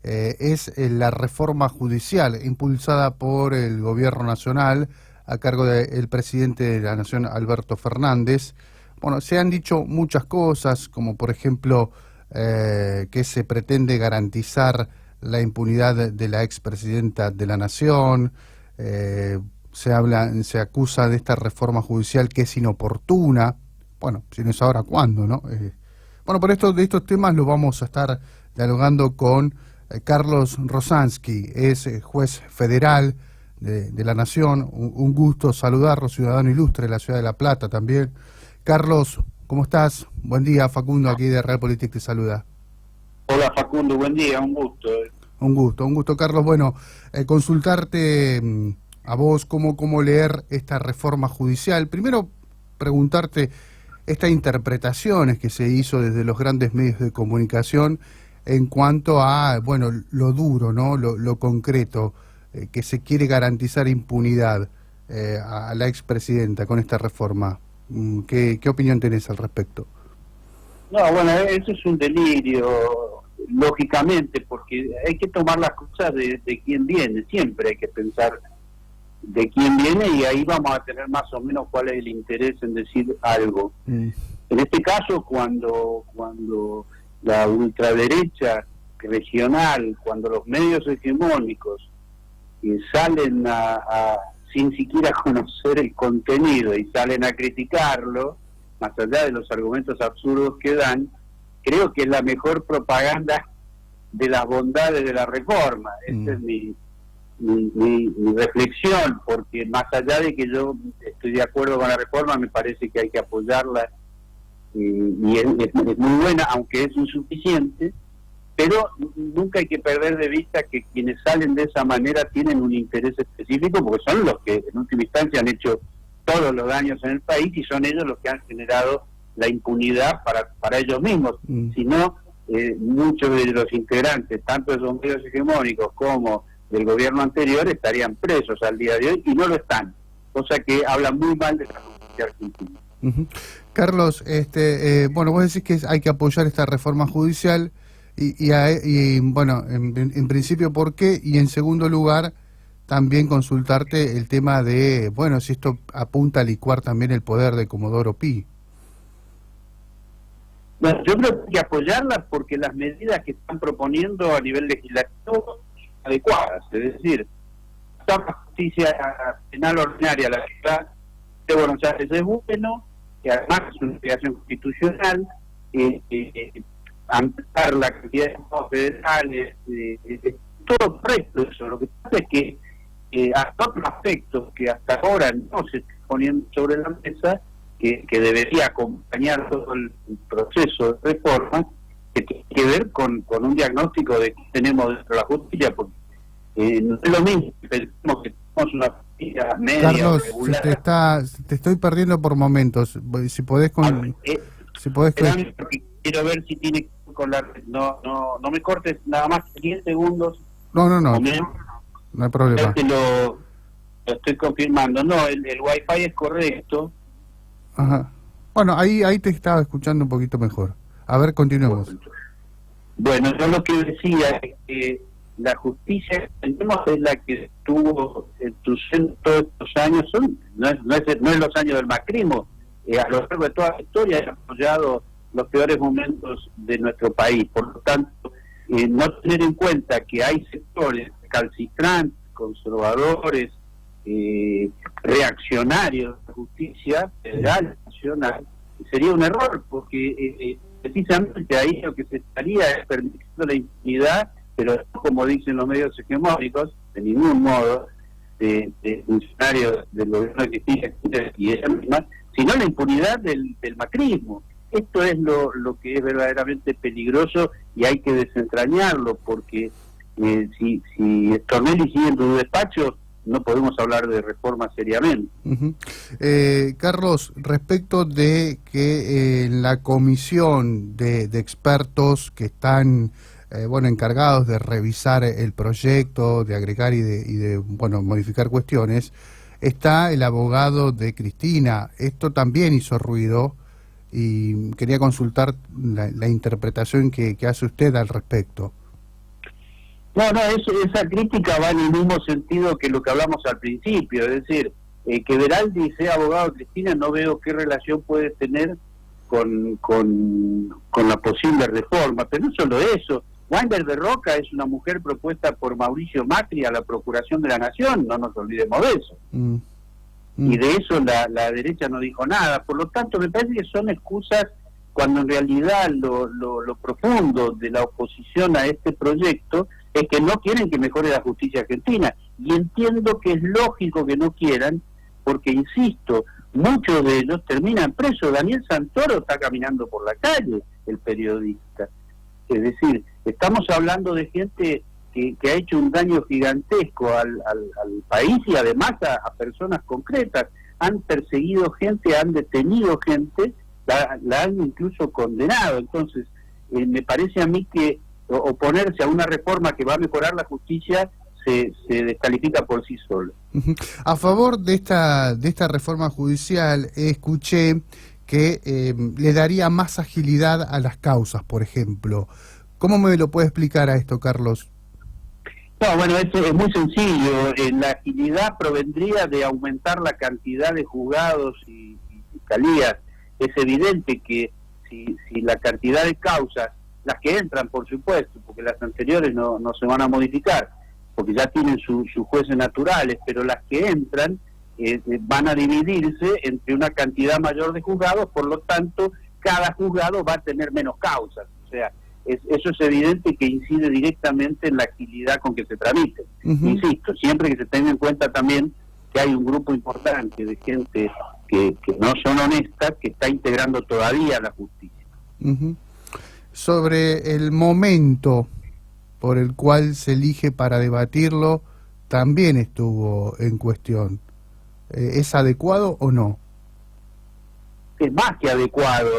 es la reforma judicial impulsada por el gobierno nacional a cargo del presidente de la Nación, Alberto Fernández. Bueno, se han dicho muchas cosas, como por ejemplo que se pretende garantizar la impunidad de la expresidenta de la Nación. Se acusa de esta reforma judicial que es inoportuna. Bueno, si no es ahora, ¿cuándo, no? Bueno, por de estos temas lo vamos a estar dialogando con Carlos Rosansky, es juez federal de la Nación. Un gusto saludarlo, ciudadano ilustre de la ciudad de La Plata también. Carlos, ¿cómo estás? Buen día, Facundo, aquí de Realpolitik te saluda. Hola Facundo, buen día, un gusto. Un gusto, Carlos. Bueno, consultarte a vos cómo leer esta reforma judicial. Primero, preguntarte estas interpretaciones que se hizo desde los grandes medios de comunicación en cuanto a, bueno, lo duro, ¿no? Lo concreto, que se quiere garantizar impunidad a la expresidenta con esta reforma. ¿Qué opinión tenés al respecto? No, bueno, eso es un delirio, lógicamente, porque hay que tomar las cosas de quién viene, siempre hay que pensar de quién viene y ahí vamos a tener más o menos cuál es el interés en decir algo. En este caso, cuando la ultraderecha regional, cuando los medios hegemónicos salen sin siquiera conocer el contenido y salen a criticarlo, más allá de los argumentos absurdos que dan, creo que es la mejor propaganda de las bondades de la reforma. Esa es mi reflexión, porque más allá de que yo estoy de acuerdo con la reforma, me parece que hay que apoyarla y es muy buena, aunque es insuficiente, pero nunca hay que perder de vista que quienes salen de esa manera tienen un interés específico, porque son los que en última instancia han hecho todos los daños en el país y son ellos los que han generado la impunidad para ellos mismos. Si no, muchos de los integrantes, tanto de esos medios hegemónicos como del gobierno anterior, estarían presos al día de hoy y no lo están, cosa que habla muy mal de la justicia argentina. Carlos, bueno, vos decís que hay que apoyar esta reforma judicial y bueno, en principio, ¿por qué? Y en segundo lugar, también consultarte el tema de, bueno, si esto apunta a licuar también el poder de Comodoro Pi. Bueno, yo creo que hay que apoyarla porque las medidas que están proponiendo a nivel legislativo son adecuadas, es decir, la justicia penal ordinaria, la ciudad de Buenos Aires es bueno, que además es una obligación constitucional, ampliar la cantidad de estados federales, todo correcto eso. Lo que pasa es que hasta otros aspectos que hasta ahora no se están poniendo sobre la mesa, que debería acompañar todo el proceso de reforma, que tiene que ver con un diagnóstico de que tenemos dentro de la justicia, porque no es lo mismo que pensemos que tenemos una justicia media. Carlos, regular. te estoy perdiendo por momentos. Si podés porque quiero ver si tiene que ver con la... No me cortes nada más 10 segundos. No hay problema. Lo estoy confirmando. No, el Wi-Fi es correcto. Ajá. Bueno, ahí te estaba escuchando un poquito mejor. A ver, continuemos. Bueno, yo lo que decía es que la justicia que tenemos es la que estuvo en todos estos años, no es los años del macrismo, a lo largo de toda la historia ha apoyado los peores momentos de nuestro país. Por lo tanto, no tener en cuenta que hay sectores calcitrantes, conservadores, reaccionarios de la justicia federal, nacional, sería un error, porque precisamente ahí lo que se estaría es permitiendo la impunidad, pero no, como dicen los medios hegemónicos, de ningún modo, de funcionarios del gobierno de Cristina y ella misma, sino la impunidad del macrismo. Esto es lo que es verdaderamente peligroso y hay que desentrañarlo, porque si Stornelli sigue en tu despacho, no podemos hablar de reforma seriamente. Carlos, respecto de que la comisión de expertos que están encargados de revisar el proyecto, de agregar y de modificar cuestiones, está el abogado de Cristina. Esto también hizo ruido y quería consultar la interpretación que hace usted al respecto. No, no, esa crítica va en el mismo sentido que lo que hablamos al principio, es decir, que Veraldi sea abogado de Cristina, no veo qué relación puede tener con la posible reforma, pero no solo eso. Weinberg de Roca es una mujer propuesta por Mauricio Macri a la Procuración de la Nación, no nos olvidemos de eso. Y de eso la derecha no dijo nada, por lo tanto me parece que son excusas cuando en realidad lo profundo de la oposición a este proyecto es que no quieren que mejore la justicia argentina, y entiendo que es lógico que no quieran, porque insisto, muchos de ellos terminan presos. Daniel Santoro está caminando por la calle, el periodista. Es decir, estamos hablando de gente que ha hecho un daño gigantesco al país y además a personas concretas. Han perseguido gente, han detenido gente, la han incluso condenado. Entonces, me parece a mí que oponerse a una reforma que va a mejorar la justicia se descalifica por sí solo. A favor de esta reforma judicial, escuché que le daría más agilidad a las causas, por ejemplo. ¿Cómo me lo puede explicar a esto, Carlos? No, bueno, esto es muy sencillo. La agilidad provendría de aumentar la cantidad de juzgados y fiscalías. Es evidente que si la cantidad de causas, las que entran, por supuesto, porque las anteriores no se van a modificar, porque ya tienen sus jueces naturales, pero las que entran van a dividirse entre una cantidad mayor de juzgados, por lo tanto, cada juzgado va a tener menos causas. O sea, eso es evidente que incide directamente en la agilidad con que se tramite. Insisto, siempre que se tenga en cuenta también que hay un grupo importante de gente que no son honestas, que está integrando todavía la justicia. Sobre el momento por el cual se elige para debatirlo, también estuvo en cuestión. ¿Es adecuado o no? Es más que adecuado.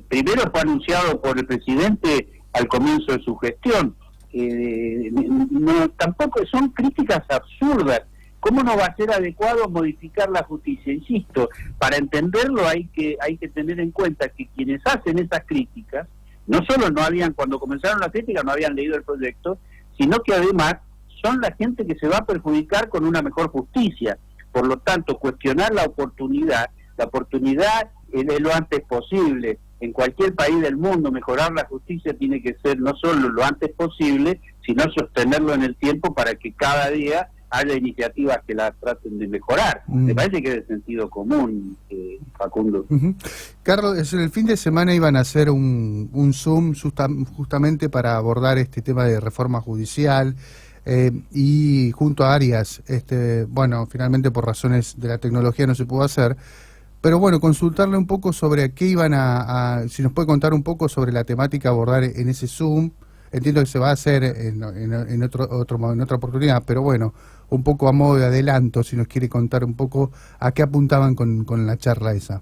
Primero fue anunciado por el presidente al comienzo de su gestión. Tampoco son críticas absurdas. ¿Cómo no va a ser adecuado modificar la justicia? Insisto, para entenderlo hay que tener en cuenta que quienes hacen esas críticas no solo cuando comenzaron las críticas no habían leído el proyecto, sino que además son la gente que se va a perjudicar con una mejor justicia. Por lo tanto, cuestionar la oportunidad es lo antes posible. En cualquier país del mundo mejorar la justicia tiene que ser no solo lo antes posible, sino sostenerlo en el tiempo para que cada día haya iniciativas que la traten de mejorar. Me parece que es de sentido común, Facundo. Carlos, en el fin de semana iban a hacer un Zoom justamente para abordar este tema de reforma judicial y junto a Arias, bueno, finalmente por razones de la tecnología no se pudo hacer, pero bueno, consultarle un poco sobre qué iban si nos puede contar un poco sobre la temática a abordar en ese Zoom. Entiendo que se va a hacer en otra oportunidad, pero bueno, un poco a modo de adelanto, si nos quiere contar un poco a qué apuntaban con la charla esa.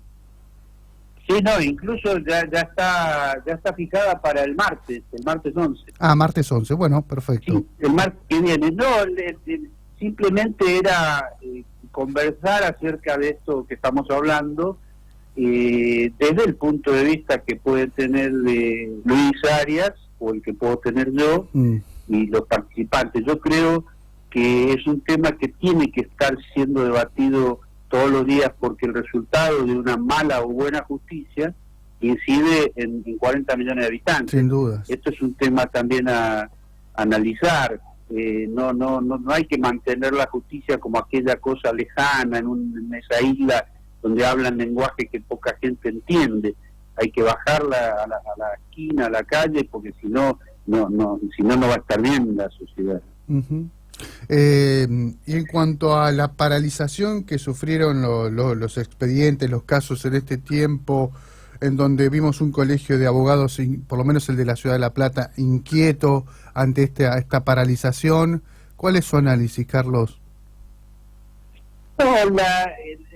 Sí, no, incluso ya está fijada para el martes 11. Ah, martes 11, bueno, perfecto. Sí, el martes que viene. No, simplemente era conversar acerca de esto que estamos hablando, desde el punto de vista que puede tener Luis Arias, o el que puedo tener yo, y los participantes. Yo creo que es un tema que tiene que estar siendo debatido todos los días, porque el resultado de una mala o buena justicia incide en 40 millones de habitantes. Sin duda. Esto es un tema también a analizar. No hay que mantener la justicia como aquella cosa lejana en esa isla donde hablan lenguaje que poca gente entiende. Hay que bajarla a la esquina, a la calle, porque si no va a estar bien la sociedad. Y en cuanto a la paralización que sufrieron los expedientes, los casos en este tiempo, en donde vimos un colegio de abogados, por lo menos el de la Ciudad de La Plata, inquieto ante esta paralización, ¿cuál es su análisis, Carlos? No,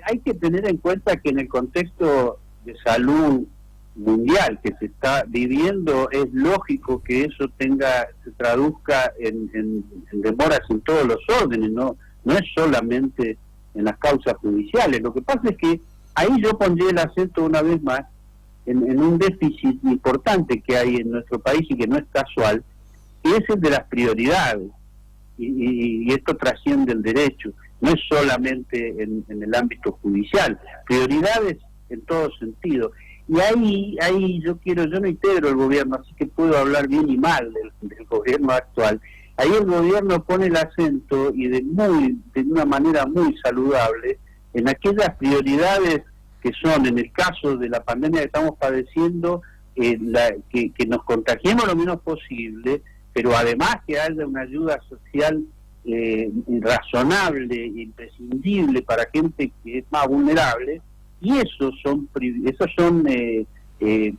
hay que tener en cuenta que en el contexto de salud mundial que se está viviendo, es lógico que eso se traduzca en demoras en todos los órdenes, no es solamente en las causas judiciales. Lo que pasa es que ahí yo pondría el acento una vez más en un déficit importante que hay en nuestro país y que no es casual, es el de las prioridades, y esto trasciende el derecho, no es solamente en el ámbito judicial, prioridades en todo sentido. Y ahí yo no integro el gobierno, así que puedo hablar bien y mal del gobierno actual. Ahí el gobierno pone el acento, y de una manera muy saludable, en aquellas prioridades que son, en el caso de la pandemia que estamos padeciendo, que nos contagiemos lo menos posible, pero además que haya una ayuda social razonable, imprescindible para gente que es más vulnerable, y esos son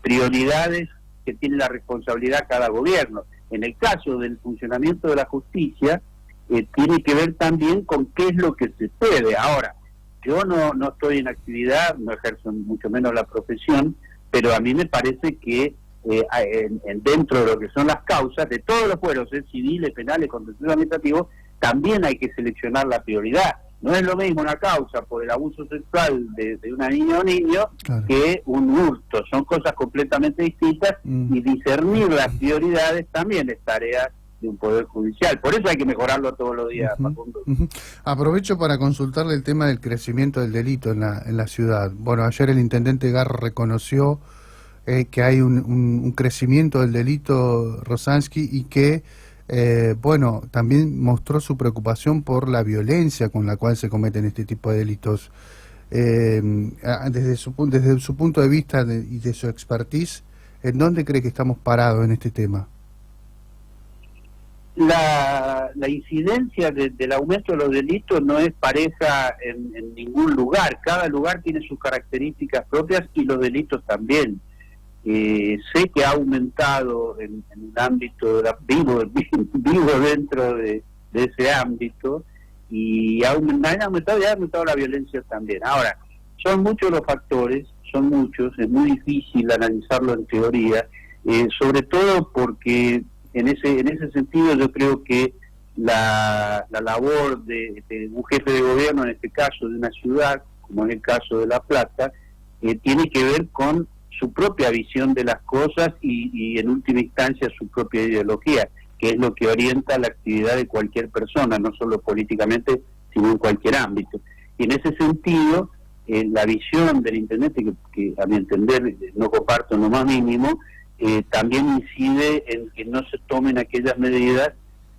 prioridades que tiene la responsabilidad cada gobierno. En el caso del funcionamiento de la justicia, tiene que ver también con qué es lo que se puede. Ahora, yo no estoy en actividad, no ejerzo mucho menos la profesión, pero a mí me parece que dentro de lo que son las causas, de todos los fueros, civiles, penales, contenciosos administrativos, también hay que seleccionar la prioridad. No es lo mismo una causa por el abuso sexual de una niña o niño, claro, que un hurto. Son cosas completamente distintas, y discernir las prioridades también es tarea de un poder judicial. Por eso hay que mejorarlo todos los días, Facundo. Aprovecho para consultarle el tema del crecimiento del delito en la ciudad. Bueno, ayer el intendente Garro reconoció que hay un crecimiento del delito, Rosansky, y que bueno, también mostró su preocupación por la violencia con la cual se cometen este tipo de delitos. Desde su punto de vista y de su expertise, ¿en dónde cree que estamos parados en este tema? La incidencia del aumento de los delitos no es pareja en ningún lugar. Cada lugar tiene sus características propias, y los delitos también. Sé que ha aumentado en el ámbito, vivo dentro de ese ámbito, y ha aumentado la violencia también. Ahora, son muchos los factores, son muchos, es muy difícil analizarlo en teoría, sobre todo porque en ese sentido yo creo que la labor de un jefe de gobierno, en este caso de una ciudad, como en el caso de La Plata, tiene que ver con su propia visión de las cosas y en última instancia su propia ideología, que es lo que orienta la actividad de cualquier persona, no solo políticamente, sino en cualquier ámbito. Y en ese sentido, la visión del intendente, que a mi entender no comparto en lo más mínimo, también incide en que no se tomen aquellas medidas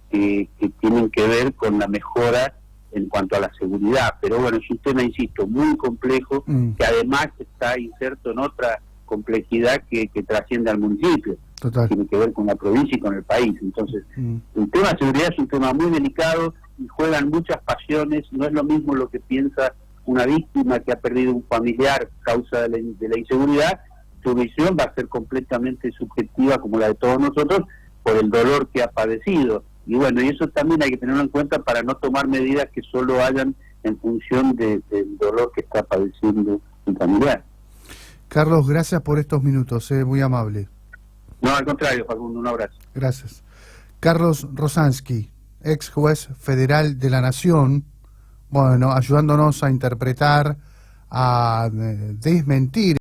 que tienen que ver con la mejora en cuanto a la seguridad. Pero bueno, es un tema, insisto, muy complejo, que además está inserto en otra complejidad que trasciende al municipio. Total. Tiene que ver con la provincia y con el país. Entonces, el tema de seguridad es un tema muy delicado, y juegan muchas pasiones. No es lo mismo lo que piensa una víctima que ha perdido un familiar a causa de la inseguridad. Su visión va a ser completamente subjetiva, como la de todos nosotros, por el dolor que ha padecido. Y bueno, y eso también hay que tenerlo en cuenta para no tomar medidas que solo hayan en función del dolor que está padeciendo un familiar. Carlos, gracias por estos minutos, muy amable. No, al contrario, Facundo, un abrazo. Gracias. Carlos Rosansky, ex juez federal de la Nación, bueno, ayudándonos a interpretar, a desmentir